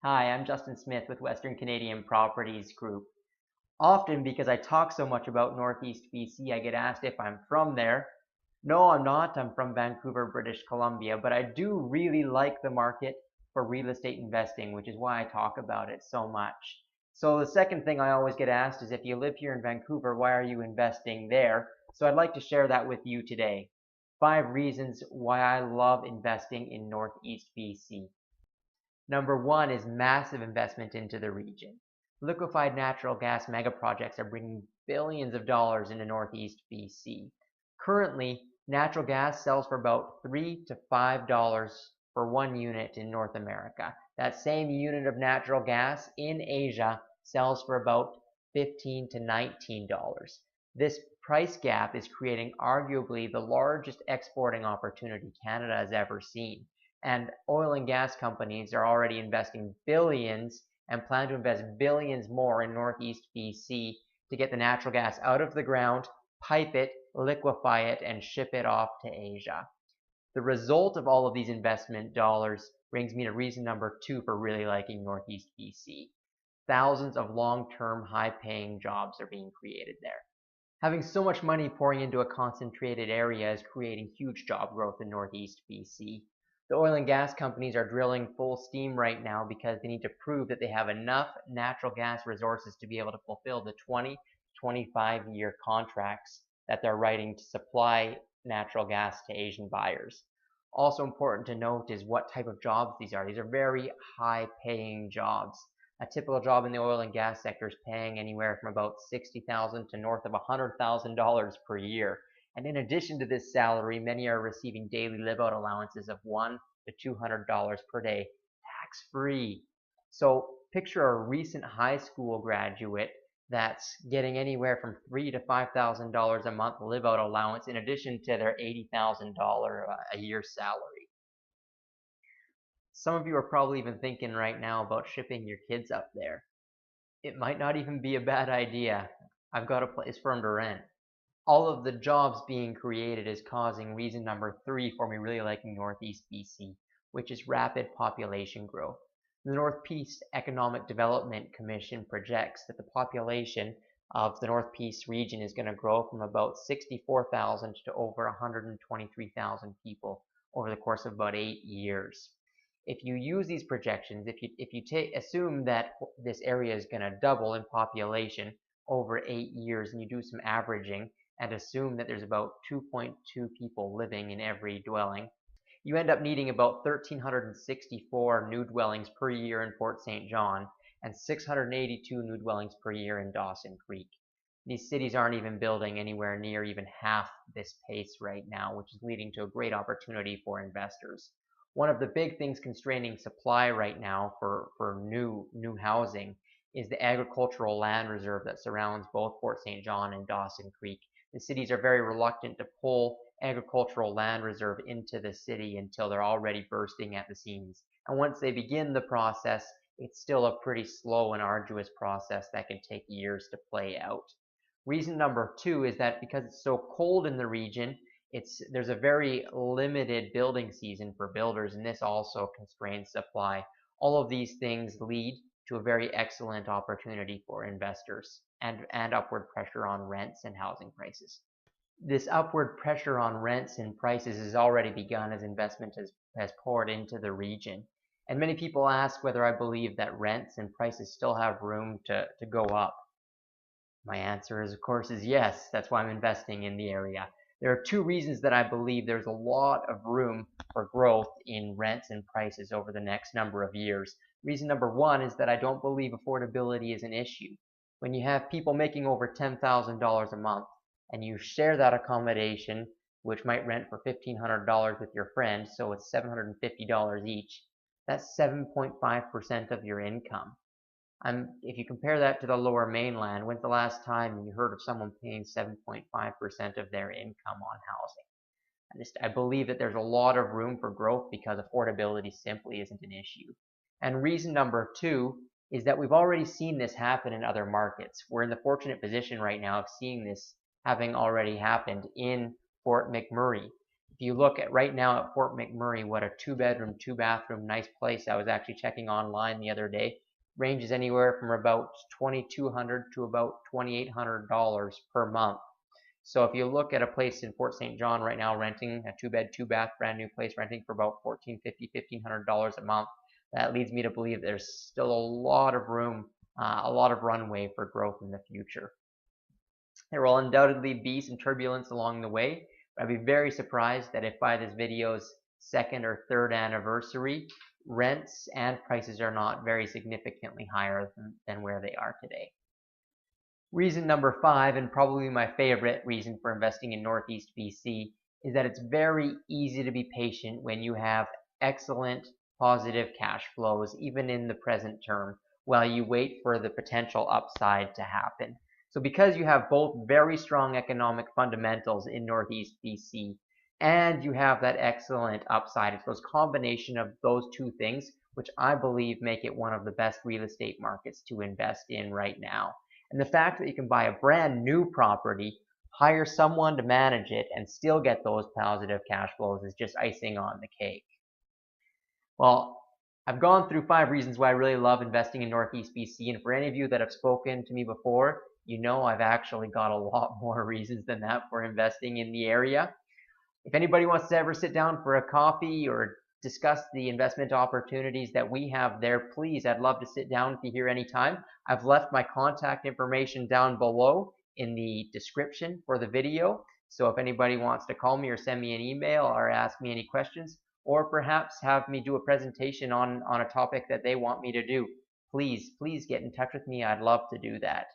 Hi, I'm Justin Smith with Western Canadian Properties Group. Often, because I talk so much about Northeast BC, I get asked if I'm from there. No, I'm not. I'm from Vancouver, British Columbia, but I do really like the market for real estate investing, which is why I talk about it so much. So the second thing I always get asked is if you live here in Vancouver, why are you investing there? So I'd like to share that with you today. 5 reasons why I love investing in Northeast BC. Number one is massive investment into the region. Liquefied natural gas mega projects are bringing billions of dollars into Northeast BC. Currently, natural gas sells for about $3 to $5 for one unit in North America. That same unit of natural gas in Asia sells for about $15 to $19. This price gap is creating arguably the largest exporting opportunity Canada has ever seen. And oil and gas companies are already investing billions and plan to invest billions more in Northeast BC to get the natural gas out of the ground, pipe it, liquefy it, and ship it off to Asia. The result of all of these investment dollars brings me to reason number two for really liking Northeast BC. Thousands of long-term, high-paying jobs are being created there. Having so much money pouring into a concentrated area is creating huge job growth in Northeast BC. The oil and gas companies are drilling full steam right now because they need to prove that they have enough natural gas resources to be able to fulfill the 20 to 25-year contracts that they're writing to supply natural gas to Asian buyers. Also important to note is what type of jobs these are. These are very high paying jobs. A typical job in the oil and gas sector is paying anywhere from about $60,000 to north of $100,000 per year. And in addition to this salary, many are receiving daily live-out allowances of $100 to $200 per day, tax-free. So picture a recent high school graduate that's getting anywhere from $3,000 to $5,000 a month live-out allowance in addition to their $80,000 a year salary. Some of you are probably even thinking right now about shipping your kids up there. It might not even be a bad idea. I've got a place for them to rent. All of the jobs being created is causing reason number three for me really liking Northeast BC, which is rapid population growth. The Northeast Economic Development Commission projects that the population of the Northeast region is going to grow from about 64,000 to over 123,000 people over the course of about 8 years. If you use these projections, if you assume that this area is going to double in population over 8 years, and you do some averaging and assume that there's about 2.2 people living in every dwelling, you end up needing about 1,364 new dwellings per year in Fort St. John and 682 new dwellings per year in Dawson Creek. These cities aren't even building anywhere near even half this pace right now, which is leading to a great opportunity for investors. One of the big things constraining supply right now for new housing is the agricultural land reserve that surrounds both Fort St. John and Dawson Creek. The cities are very reluctant to pull agricultural land reserve into the city until they're already bursting at the seams. And once they begin the process, it's still a pretty slow and arduous process that can take years to play out. Reason number two is that because it's so cold in the region, there's a very limited building season for builders, and this also constrains supply. All of these things lead to a very excellent opportunity for investors and upward pressure on rents and housing prices. This upward pressure on rents and prices has already begun as investment has poured into the region. And many people ask whether I believe that rents and prices still have room to go up. My answer is, of course, is yes. That's why I'm investing in the area. There are 2 reasons that I believe there's a lot of room for growth in rents and prices over the next number of years. Reason number one is that I don't believe affordability is an issue. When you have people making over $10,000 a month and you share that accommodation, which might rent for $1,500 with your friend, so it's $750 each, that's 7.5% of your income. If you compare that to the lower mainland, when's the last time you heard of someone paying 7.5% of their income on housing? I believe that there's a lot of room for growth because affordability simply isn't an issue. And reason number two is that we've already seen this happen in other markets. We're in the fortunate position right now of seeing this having already happened in Fort McMurray. If you look at right now at Fort McMurray, what a 2-bedroom, 2-bathroom, nice place. I was actually checking online the other day. Ranges anywhere from about $2,200 to about $2,800 per month. So if you look at a place in Fort St. John right now, renting a 2-bed, 2-bath, brand new place, renting for about $1,450, $1,500 a month, that leads me to believe there's still a lot of room, a lot of runway for growth in the future. There will undoubtedly be some turbulence along the way, but I'd be very surprised that if by this video's second or third anniversary, rents and prices are not very significantly higher than where they are today. Reason number 5, and probably my favorite reason for investing in Northeast BC, is that it's very easy to be patient when you have excellent positive cash flows, even in the present term, while you wait for the potential upside to happen. So because you have both very strong economic fundamentals in Northeast BC and you have that excellent upside, it's those combination of those two things which I believe make it one of the best real estate markets to invest in right now. And the fact that you can buy a brand new property, hire someone to manage it, and still get those positive cash flows is just icing on the cake. Well, I've gone through 5 reasons why I really love investing in Northeast BC, and for any of you that have spoken to me before, you know I've actually got a lot more reasons than that for investing in the area. If anybody wants to ever sit down for a coffee or discuss the investment opportunities that we have there, please, I'd love to sit down with you here anytime. I've left my contact information down below in the description for the video. So if anybody wants to call me or send me an email or ask me any questions, or perhaps have me do a presentation on a topic that they want me to do, please get in touch with me. I'd love to do that.